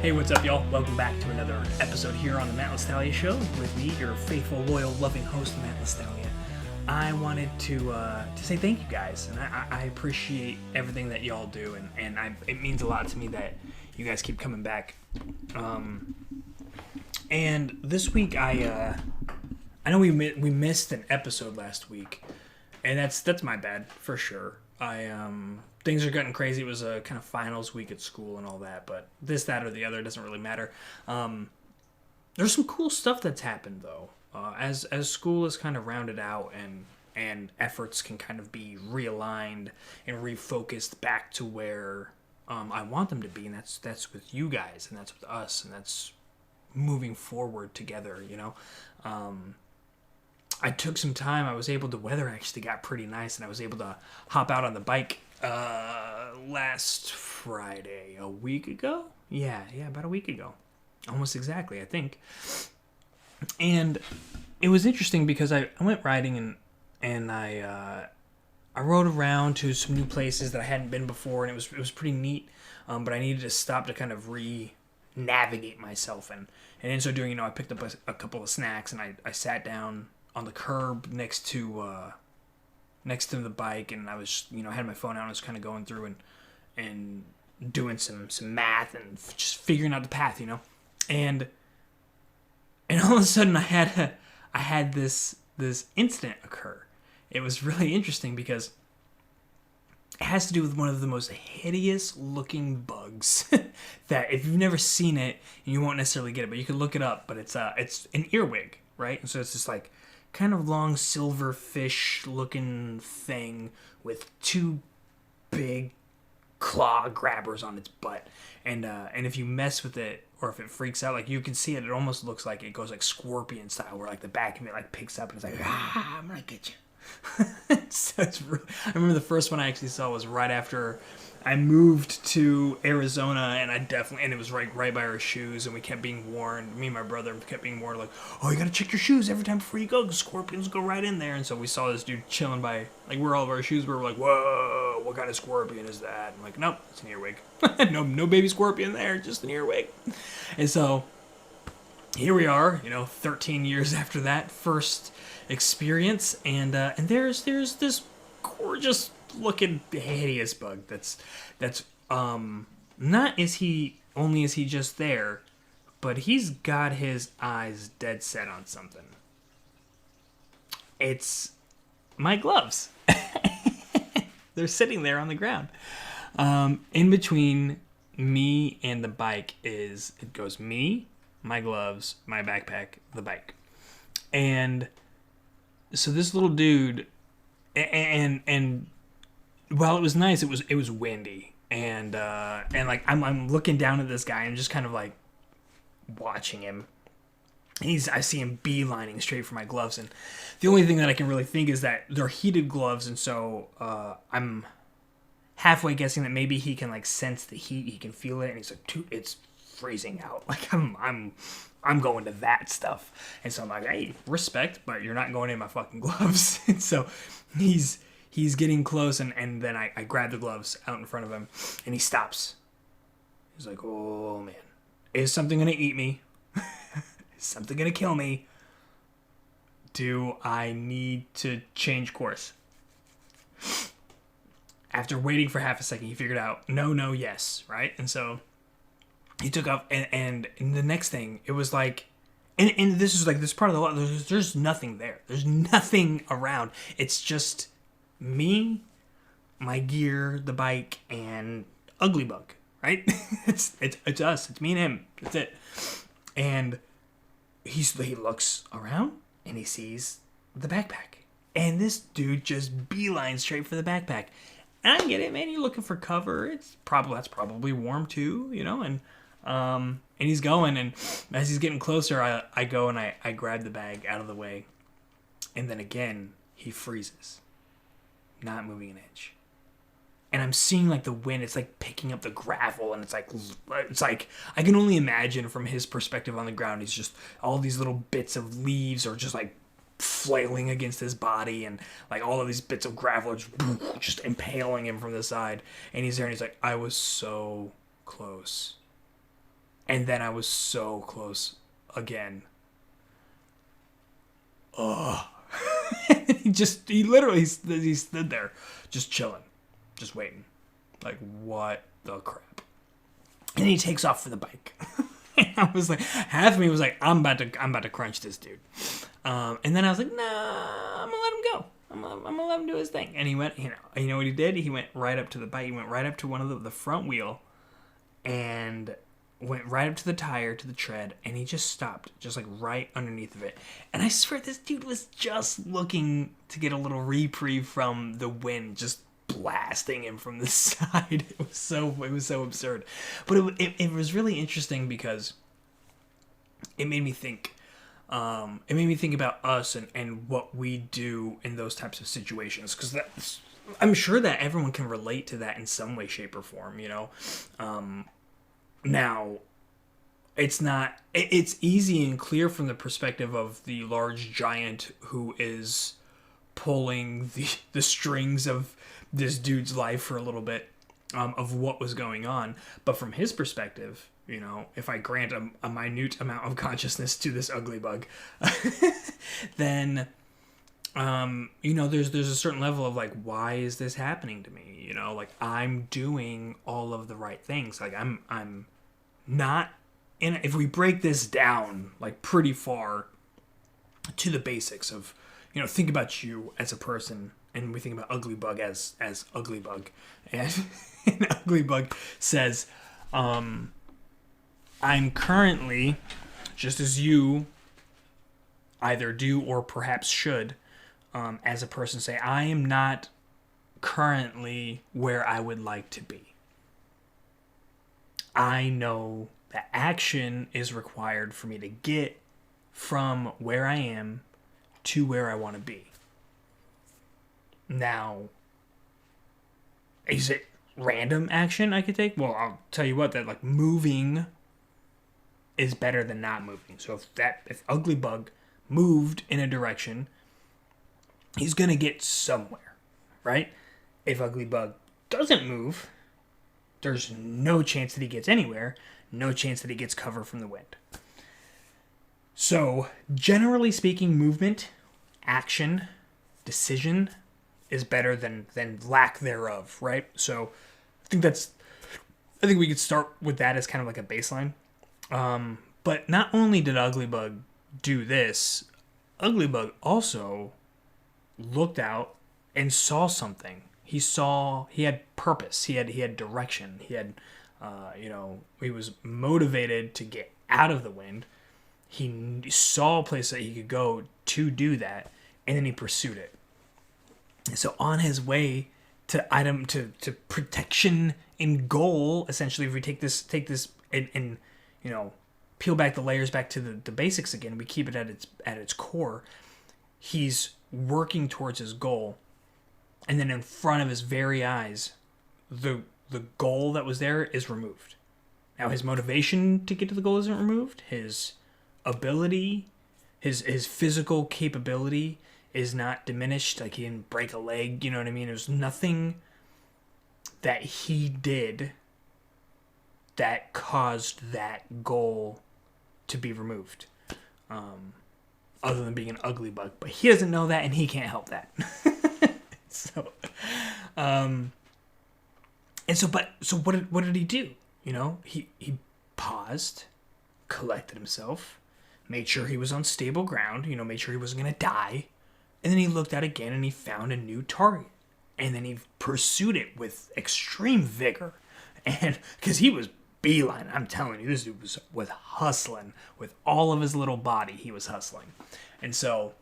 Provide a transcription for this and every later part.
Hey, what's up, y'all? Welcome back to another episode here on the Matt Listalia Show with me, your faithful, loyal, loving host, Matt Listalia. I wanted to say thank you guys, and I appreciate everything that y'all do, and it means a lot to me that you guys keep coming back. And this week, I know we missed an episode last week, and that's my bad for sure. Things are getting crazy. It was a kind of finals week at school and all that, but this, that, or the other doesn't really matter. There's some cool stuff that's happened though. As school is kind of rounded out and efforts can kind of be realigned and refocused back to where I want them to be, and that's with you guys, and that's with us, and that's moving forward together. You know. I took some time. I was able to. Weather actually got pretty nice, and I was able to hop out on the bike last Friday, a week ago. Yeah, about a week ago, almost exactly, I think. And it was interesting because I went riding and I rode around to some new places that I hadn't been before, and it was pretty neat. But I needed to stop to kind of navigate myself, and in so doing, I picked up a couple of snacks, and I sat down on the curb next to the bike, and I was, had my phone out, and I was kind of going through and doing some math and just figuring out the path, and all of a sudden I had this incident occur. It was really interesting because it has to do with one of the most hideous looking bugs that if you've never seen it, you won't necessarily get it, but you can look it up. But it's an earwig, right? And so it's just like kind of long silverfish looking thing with two big claw grabbers on its butt, and if you mess with it or if it freaks out, like you can see it, it almost looks like it goes like scorpion style, where like the back of it like picks up and it's like, I'm gonna get you. So I remember the first one I actually saw was right after I moved to Arizona, and it was right by our shoes, and we kept being warned. Me and my brother kept being warned, like, oh, you gotta check your shoes every time before you go, because scorpions go right in there. And so we saw this dude chilling by, like, where all of our shoes were. We're like, whoa, what kind of scorpion is that? I'm like, nope, it's an earwig. no baby scorpion there, just an earwig. And so here we are, 13 years after that first experience, and there's this gorgeous looking hideous bug that's not is he just there, but he's got his eyes dead set on something. It's my gloves. They're sitting there on the ground. In between me and the bike it goes me, my gloves, my backpack, the bike. And so this little dude, and while it was nice, it was windy, and like I'm looking down at this guy and just kind of like watching him. I see him beelining straight for my gloves, and the only thing that I can really think is that they're heated gloves, and so I'm halfway guessing that maybe he can like sense the heat, he can feel it, and he's like, dude, it's freezing out. Like I'm going to that stuff. And so I'm like, hey, respect, but you're not going in my fucking gloves. And so he's getting close, and then I grab the gloves out in front of him, and he stops. He's like, oh man, is something gonna eat me? Is something gonna kill me? Do I need to change course? After waiting for half a second, he figured out, no, yes, right? And so he took off, and the next thing, it was like, and this is like this part of the lot, there's nothing there. There's nothing around. It's just me, my gear, the bike, and Ugly Bug, right? it's us. It's me and him. That's it. And he looks around, and he sees the backpack. And this dude just beelines straight for the backpack. And I get it, man. You're looking for cover. That's probably warm too, and he's going, and as he's getting closer, I go and I grab the bag out of the way, and then again he freezes, not moving an inch. And I'm seeing like the wind, it's like picking up the gravel, and it's like I can only imagine from his perspective on the ground, he's just all these little bits of leaves are just like flailing against his body, and like all of these bits of gravel are just impaling him from the side. And he's there, and he's like, I was so close. And then I was so close again. Ugh. he literally he stood there just chilling, just waiting. Like, what the crap? And he takes off for the bike. And I was like, half of me was like, I'm about to crunch this dude. And then I was like, nah, I'm gonna let him go. I'm gonna let him do his thing. And he went, you know what he did? He went right up to the bike. He went right up to one of the front wheel, and went right up to the tire, to the tread, and he just stopped, just like right underneath of it. And I swear this dude was just looking to get a little reprieve from the wind, just blasting him from the side. It was so absurd. But it was really interesting because it made me think. It made me think about us and what we do in those types of situations, because I'm sure that everyone can relate to that in some way, shape, or form. Now, it's easy and clear from the perspective of the large giant who is pulling the strings of this dude's life for a little bit, of what was going on. But from his perspective, if I grant a minute amount of consciousness to this ugly bug, then, there's a certain level of like, why is this happening to me? Like, I'm doing all of the right things. Like, I'm not in. If we break this down like pretty far to the basics of, think about you as a person, and we think about ugly bug as ugly bug, and an ugly bug says, I'm currently, just as you either do or perhaps should, as a person, say, I am not currently where I would like to be. I know that action is required for me to get from where I am to where I want to be. Now, is it random action I could take? Well, I'll tell you what, that like moving is better than not moving. So if ugly bug moved in a direction, he's gonna get somewhere, right? If ugly bug doesn't move, there's no chance that he gets anywhere, no chance that he gets cover from the wind. So, generally speaking, movement, action, decision is better than lack thereof, right? So, I think we could start with that as kind of like a baseline. But not only did Ugly Bug do this, Ugly Bug also looked out and saw something. He had purpose. He had direction. He had, he was motivated to get out of the wind. He saw a place that he could go to do that, and then he pursued it. And so on his way to protection and goal, essentially, if we take this and peel back the layers back to the basics again, we keep it at its core. He's working towards his goal, and then in front of his very eyes, the goal that was there is removed. Now his motivation to get to the goal isn't removed. His ability, his physical capability is not diminished. Like, he didn't break a leg, you know what I mean? There's nothing that he did that caused that goal to be removed, other than being an ugly bug. But he doesn't know that, and he can't help that. So what did he do? He paused, collected himself, made sure he was on stable ground, made sure he wasn't going to die. And then he looked out again and he found a new target. And then he pursued it with extreme vigor. And because he was beeline, I'm telling you, this dude was hustling with all of his little body. He was hustling. And so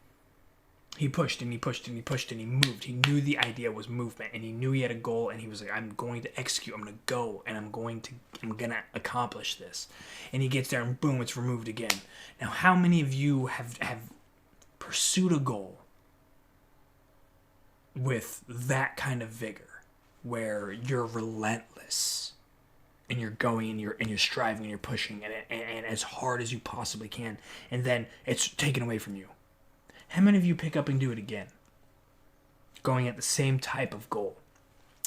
he pushed and he pushed and he pushed and he moved. He knew the idea was movement, and he knew he had a goal, and he was like, I'm going to execute. I'm going to go, and I'm going to accomplish this. And he gets there and boom, it's removed again. Now, how many of you have pursued a goal with that kind of vigor, where you're relentless and you're going and you're striving and you're pushing and as hard as you possibly can, and then it's taken away from you? How many of you pick up and do it again, going at the same type of goal?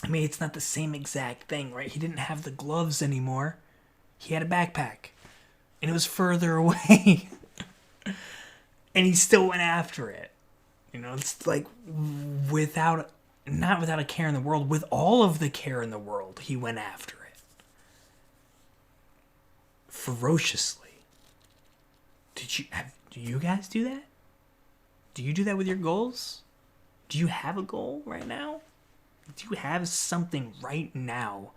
I mean, it's not the same exact thing, right? He didn't have the gloves anymore. He had a backpack. and it was further away. And he still went after it. You know, it's like not without a care in the world, with all of the care in the world, he went after it. Ferociously. Do you guys do that? Do you do that with your goals? Do you have a goal right now? Do you have something right now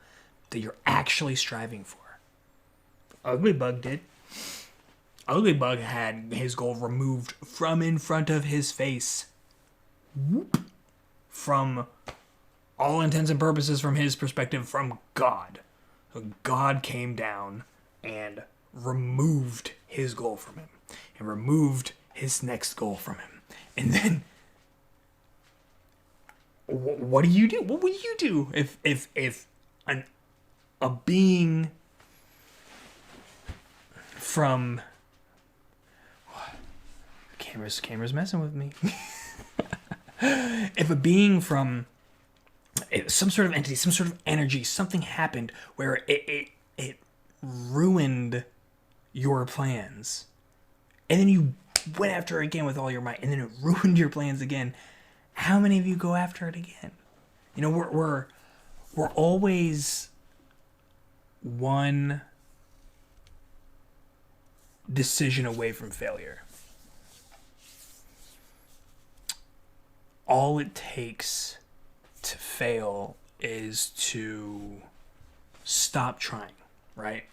that you're actually striving for? Ugly Bug did. Ugly Bug had his goal removed from in front of his face. Whoop. From all intents and purposes, from his perspective, from God. So God came down and removed his goal from him. And removed his next goal from him. And then, what do you do? What would you do if a being from... Camera's messing with me. If a being from some sort of entity, some sort of energy, something happened where it ruined your plans, and then you went after it again with all your might, and then it ruined your plans again, how many of you go after it again? You know, we're always one decision away from failure. All it takes to fail is to stop trying, right?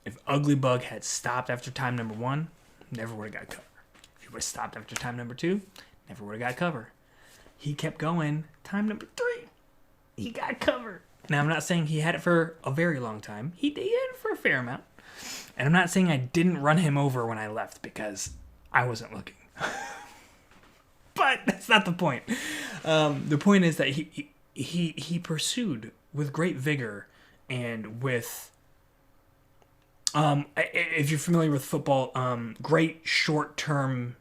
If Ugly Bug had stopped after time number 1, never would have got cover. If he would have stopped after time number 2, never would have got cover. He kept going. Time number 3, he got cover. Now, I'm not saying he had it for a very long time. He had it for a fair amount. And I'm not saying I didn't run him over when I left, because I wasn't looking. But that's not the point. The point is that he pursued with great vigor and with, if you're familiar with football, great short-term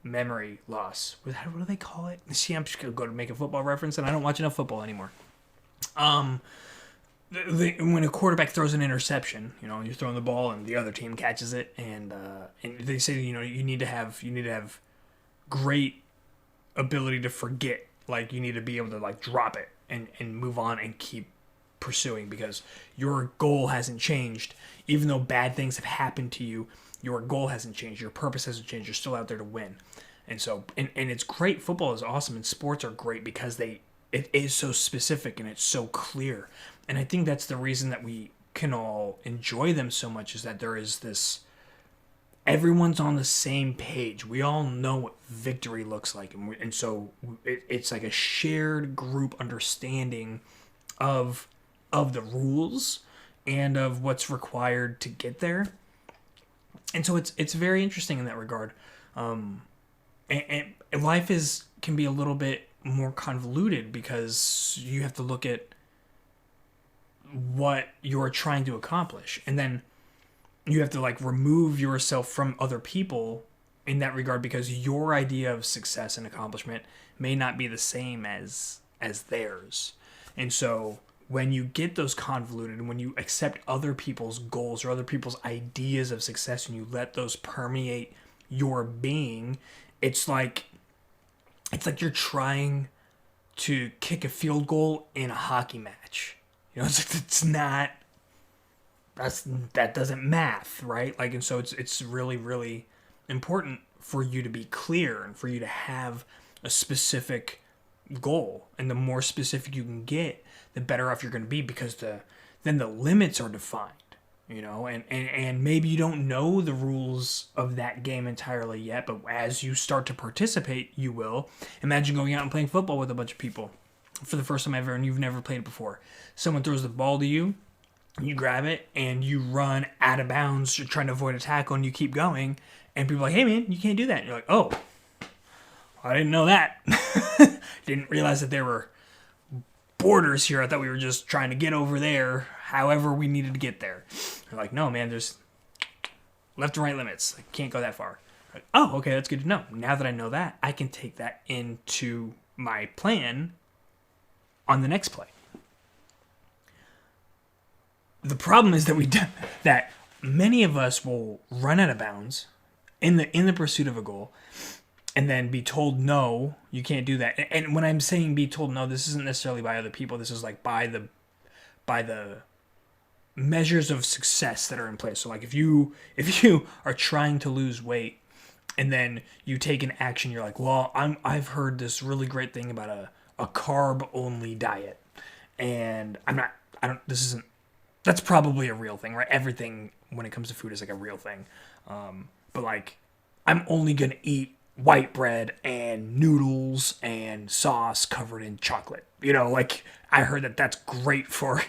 memory loss. What do they call it? See, I'm just going to go to make a football reference, and I don't watch enough football anymore. When a quarterback throws an interception, you know, you're throwing the ball and the other team catches it, and they say, you know, you need to have great ability to forget. Like, you need to be able to, like, drop it and move on and keep pursuing, because your goal hasn't changed. Even though bad things have happened to you, your goal hasn't changed. Your purpose hasn't changed. You're still out there to win. And so, and it's great. Football is awesome, and sports are great because it is so specific and it's so clear. And I think that's the reason that we can all enjoy them so much, is that there is this, everyone's on the same page. We all know what victory looks like. And so it's like a shared group understanding of the rules and of what's required to get there. And so it's very interesting in that regard. And life can be a little bit more convoluted, because you have to look at what you're trying to accomplish, and then you have to, like, remove yourself from other people in that regard, because your idea of success and accomplishment may not be the same as theirs. And so when you get those convoluted, and when you accept other people's goals or other people's ideas of success, and you let those permeate your being, it's like you're trying to kick a field goal in a hockey match. You know, it's not, that doesn't math, right? Like, and so it's really, really important for you to be clear and for you to have a specific goal. And the more specific you can get, the better off you're going to be, because then the limits are defined, you know, and maybe you don't know the rules of that game entirely yet, but as you start to participate, you will. Imagine going out and playing football with a bunch of people for the first time ever, and you've never played it before. Someone throws the ball to you, you grab it, and you run out of bounds. You're trying to avoid a tackle, and you keep going. And people are like, hey, man, you can't do that. And you're like, oh, I didn't know that. Didn't realize that there were borders here. I thought we were just trying to get over there however we needed to get there. They're like, no, man, there's left and right limits. I can't go that far. Like, oh, okay, that's good to know. Now that I know that, I can take that into my plan on the next play. The problem is that that many of us will run out of bounds in the pursuit of a goal, and then be told no, you can't do that. And when I'm saying be told no, this isn't necessarily by other people. This is like by the measures of success that are in place. So like if you are trying to lose weight and then you take an action, you're like, well, I've heard this really great thing about a carb only diet, and this isn't, that's probably a real thing, right? Everything when it comes to food is like a real thing. But like, I'm only gonna eat white bread and noodles and sauce covered in chocolate. Like I heard that that's great for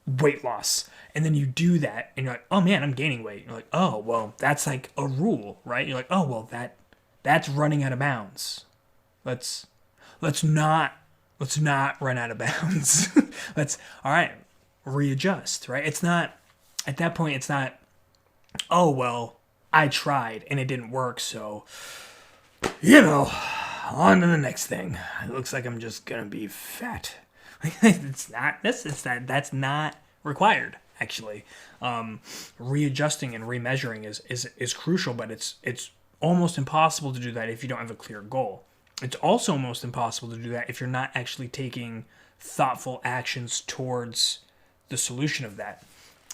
weight loss. And then you do that and you're like, oh man, I'm gaining weight. You're like, oh well, that's like a rule, right? You're like, oh well, that's running out of bounds. Let's not run out of bounds. Let's all right, readjust, right? It's not, at that point it's not, oh well, I tried and it didn't work, so on to the next thing. It looks like I'm just gonna be fat. That's not required, actually. Readjusting and remeasuring is crucial, but it's almost impossible to do that if you don't have a clear goal. It's also almost impossible to do that if you're not actually taking thoughtful actions towards the solution of that.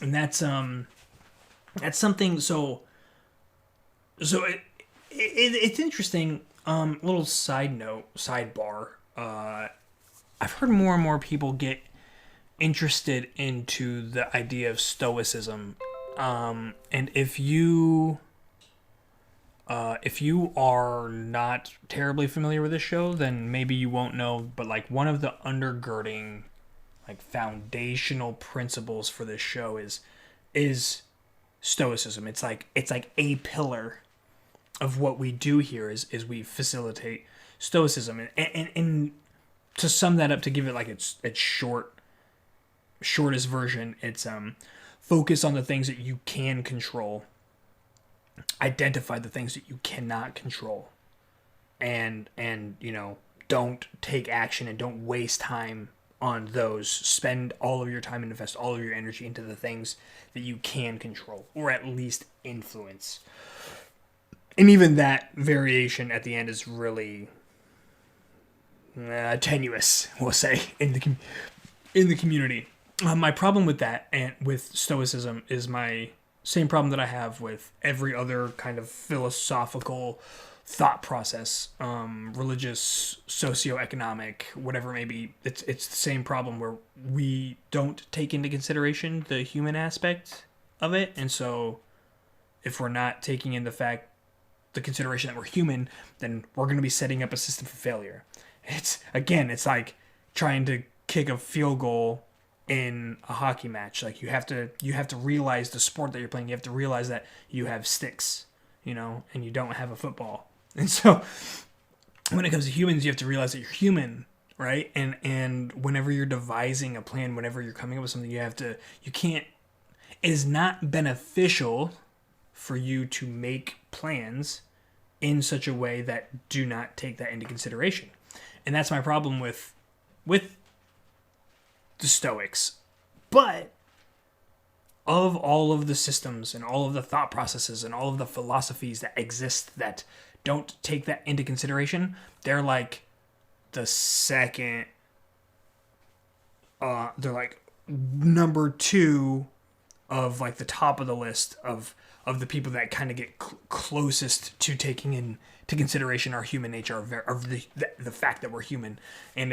And that's something. It's interesting. Little sidebar. I've heard more and more people get interested into the idea of stoicism. And if you are not terribly familiar with this show, then maybe you won't know. But like one of the undergirding, like foundational principles for this show is stoicism. It's like a pillar of what we do here is we facilitate stoicism, and to sum that up, to give it like its shortest version, it's focus on the things that you can control, identify the things that you cannot control, and don't take action and don't waste time on those. Spend all of your time and invest all of your energy into the things that you can control or at least influence. And even that variation at the end is really tenuous, we'll say, in the community. My problem with that and with stoicism is my same problem that I have with every other kind of philosophical thought process, religious, socioeconomic, whatever it may be. It's the same problem where we don't take into consideration the human aspect of it, and so if we're not taking in the consideration that we're human, then we're going to be setting up a system for failure. It's like trying to kick a field goal in a hockey match. Like you have to realize the sport that you're playing. You have to realize that you have sticks, and you don't have a football. And so when it comes to humans, you have to realize that you're human, right? And whenever you're devising a plan, whenever you're coming up with something, it is not beneficial for you to make plans in such a way that do not take that into consideration. And that's my problem with the Stoics. But of all of the systems and all of the thought processes and all of the philosophies that exist that don't take that into consideration, they're like the second, they're like number 2 of like the top of the list of the people that kind of get closest to taking into consideration our human nature, of the fact that we're human. And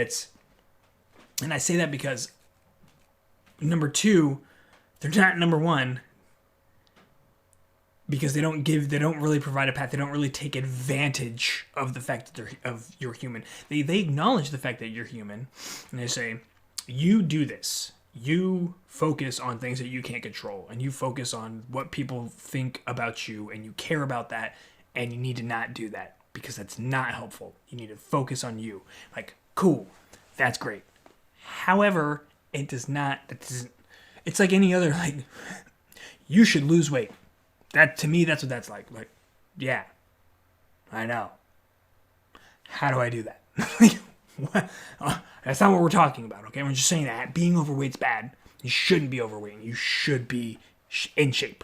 I say that because number 2, they're not number 1, because they don't really provide a path. They don't really take advantage of the fact that you're human. They acknowledge the fact that you're human, and they say, you do this. You focus on things that you can't control, and you focus on what people think about you, and you care about that, and you need to not do that because that's not helpful. You need to focus on you. Like, cool, that's great. However, it's like any other, like, you should lose weight. That, to me, that's what that's like. Like, yeah, I know. How do I do that? What? That's not what we're talking about, okay? We're just saying that being overweight's bad. You shouldn't be overweight. You should be in shape.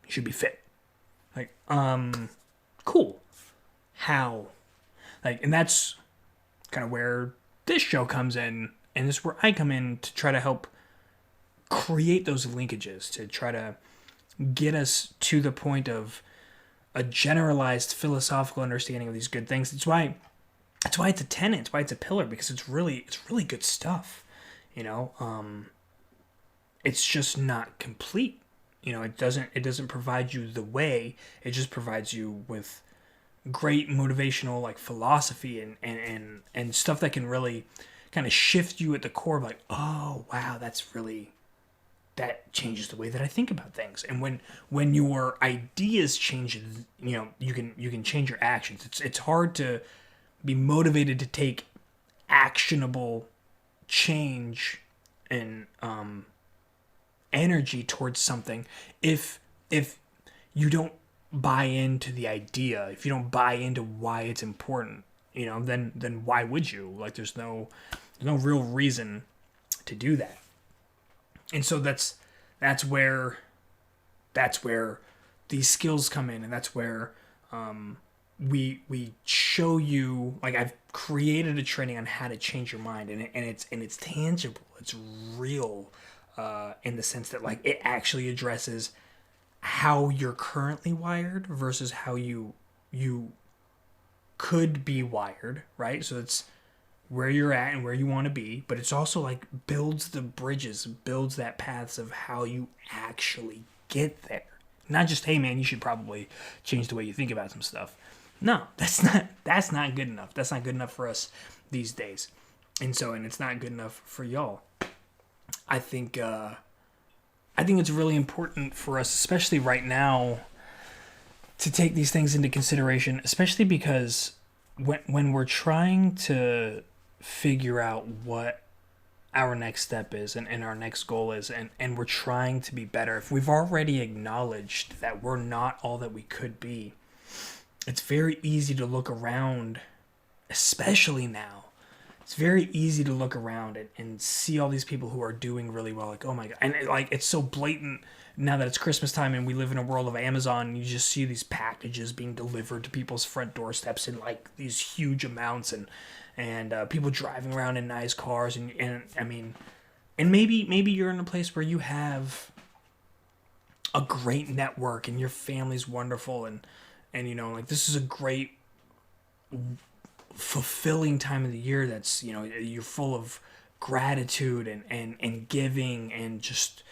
You should be fit. Like, cool. How? Like, and that's kind of where this show comes in, and this is where I come in to try to help create those linkages, to try to get us to the point of a generalized philosophical understanding of these good things. That's why it's a tenet. It's why it's a pillar, because it's really good stuff. You know, it's just not complete. You know, it doesn't provide you the way. It just provides you with great motivational like philosophy and stuff that can really kind of shift you at the core of like, oh wow, that changes the way that I think about things. And when your ideas change, you know, you can change your actions. It's hard to be motivated to take actionable change and energy towards something if you don't buy into the idea, if you don't buy into why it's important, you know, then why would you? Like, there's no real reason to do that. And so that's where these skills come in, and that's where we show you, like, I've created a training on how to change your mind, and it's tangible, it's real, in the sense that like it actually addresses how you're currently wired versus how you could be wired, right? So it's where you're at and where you want to be, but it's also like builds the bridges, builds that paths of how you actually get there. Not just, hey man, you should probably change the way you think about some stuff. No, that's not good enough. That's not good enough for us these days. And it's not good enough for y'all. I think it's really important for us, especially right now, to take these things into consideration, especially because when we're trying to figure out what our next step is and our next goal is, and we're trying to be better, if we've already acknowledged that we're not all that we could be, it's very easy to look around, especially now. It's very easy to look around and see all these people who are doing really well. Like, oh my God. And it's so blatant now that it's Christmas time and we live in a world of Amazon. You just see these packages being delivered to people's front doorsteps in like these huge amounts, and people driving around in nice cars. And I mean, and maybe you're in a place where you have a great network and your family's wonderful. And you know, like, this is a great, fulfilling time of the year that's, you know, you're full of gratitude and giving, and just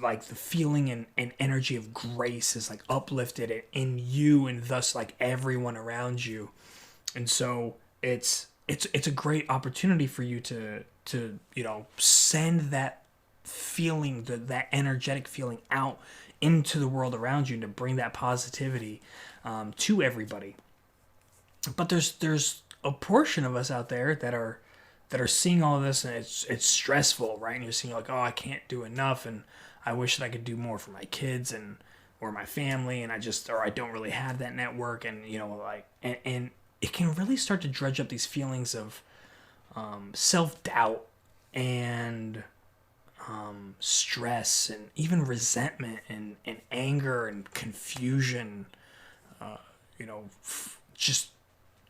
like the feeling and energy of grace is like uplifted in you and thus like everyone around you. And so it's a great opportunity for you to you know, send that feeling, that energetic feeling out into the world around you, and to bring that positivity to everybody. But there's a portion of us out there that are seeing all of this, and it's stressful, right? And you're seeing like, oh, I can't do enough, and I wish that I could do more for my kids or my family, and I don't really have that network, and you know, like, and it can really start to dredge up these feelings of self-doubt and stress, and even resentment and anger and confusion, you know, just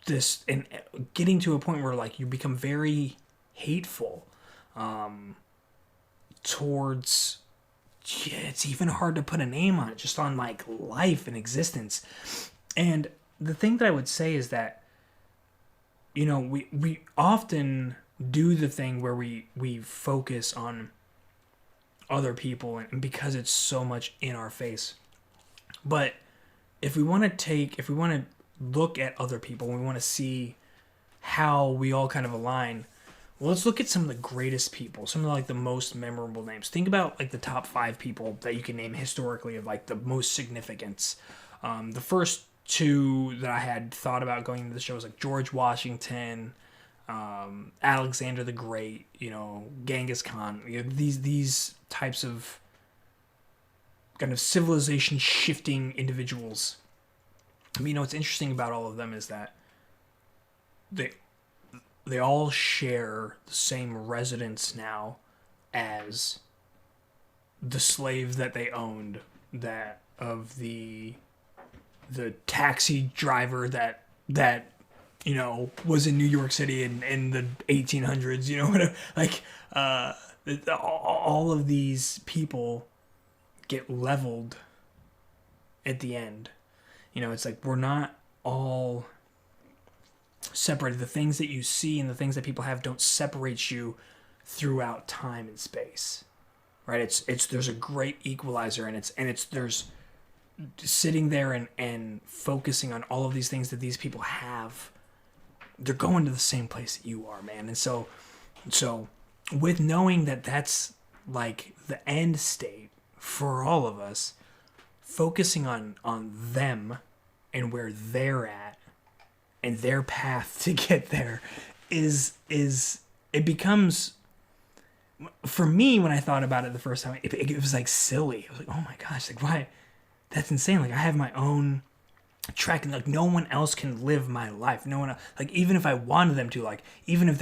this, and getting to a point where like you become very hateful towards, yeah, it's even hard to put a name on it, just on like life and existence. And the thing that I would say is that, you know, we often do the thing where we focus on other people, and because it's so much in our face. But if we want to look at other people, and we want to see how we all kind of align, well, let's look at some of the greatest people, some of like the most memorable names. Think about like the top 5 people that you can name historically of like the most significance. The first 2 that I had thought about going into the show was like George Washington, Alexander the Great, you know, Genghis Khan. You know, these types of kind of civilization shifting individuals. I mean, you know, what's interesting about all of them is that they all share the same resonance now as the slave that they owned, that of the taxi driver that was in New York City in the 1800s, whatever. Like all of these people get leveled at the end. It's like we're not all separated. The things that you see and the things that people have don't separate you throughout time and space, right? It's there's a great equalizer, and it's there's sitting there and focusing on all of these things that these people have. They're going to the same place that you are, man. And so with knowing that that's like the end state for all of us, focusing on them and where they're at and their path to get there is it becomes, for me, when I thought about it the first time, it was like silly. I was like, oh my gosh, like why? That's insane. Like I have my own track, and like no one else can live my life. No one else, like even if I wanted them to, like even if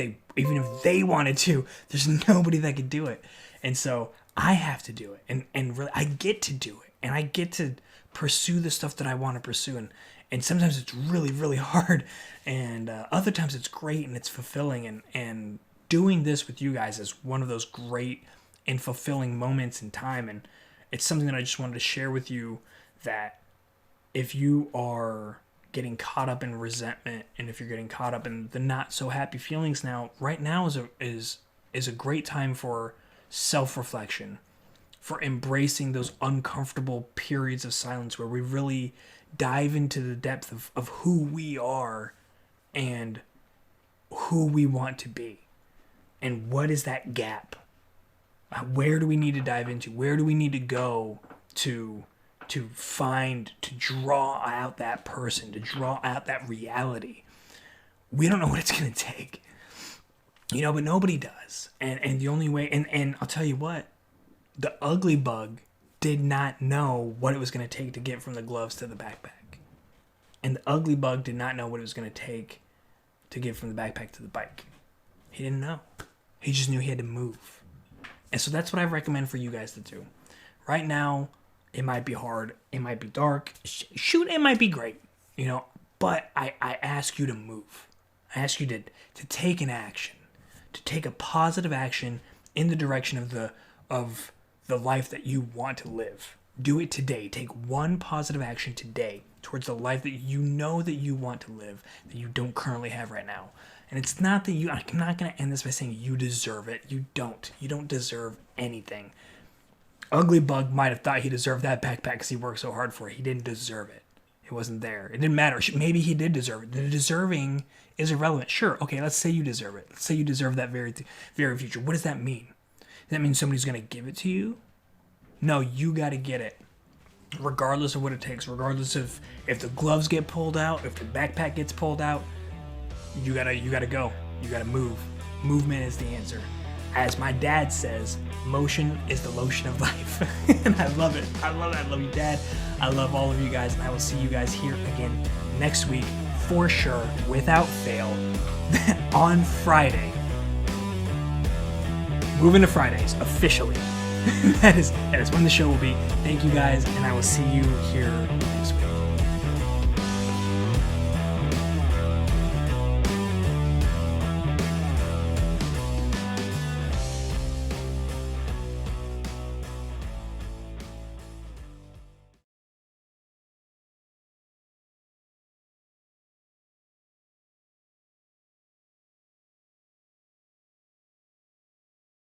they wanted to, there's nobody that could do it. And so I have to do it, and really I get to do it, and I get to pursue the stuff that I want to pursue, and sometimes it's really, really hard, and other times it's great and it's fulfilling, and doing this with you guys is one of those great and fulfilling moments in time. And it's something that I just wanted to share with you, that if you are getting caught up in resentment, and if you're getting caught up in the not so happy feelings now, right now is a great time for self-reflection, for embracing those uncomfortable periods of silence where we really dive into the depth of who we are and who we want to be. And what is that gap? Where do we need to dive into? Where do we need to go to find, to draw out that person, to draw out that reality? We don't know what it's going to take, but nobody does. And the only way, and I'll tell you what, the ugly bug did not know what it was going to take to get from the gloves to the backpack. And the ugly bug did not know what it was going to take to get from the backpack to the bike. He didn't know. He just knew he had to move. And so that's what I recommend for you guys to do. Right now, it might be hard. It might be dark. Shoot, it might be great. But I ask you to move. I ask you to take an action. To take a positive action in the direction of the life that you want to live. Do it today. Take one positive action today towards the life that you know that you want to live, that you don't currently have right now. And it's not that I'm not going to end this by saying you deserve it. You don't. You don't deserve anything. Ugly Bug might have thought he deserved that backpack because he worked so hard for it. He didn't deserve it. It wasn't there. It didn't matter. Maybe he did deserve it. The deserving is irrelevant. Sure, okay, let's say you deserve it. Let's say you deserve that very future. What does that mean? Does that mean somebody's going to give it to you? No, you got to get it. Regardless of what it takes. Regardless of if the gloves get pulled out, if the backpack gets pulled out, you gotta go. You gotta move. Movement is the answer. As my dad says, motion is the lotion of life. And I love it. I love you, Dad. I love all of you guys, and I will see you guys here again next week for sure, without fail, on Friday. Moving to Fridays, officially. That is when the show will be. Thank you guys, and I will see you here next week.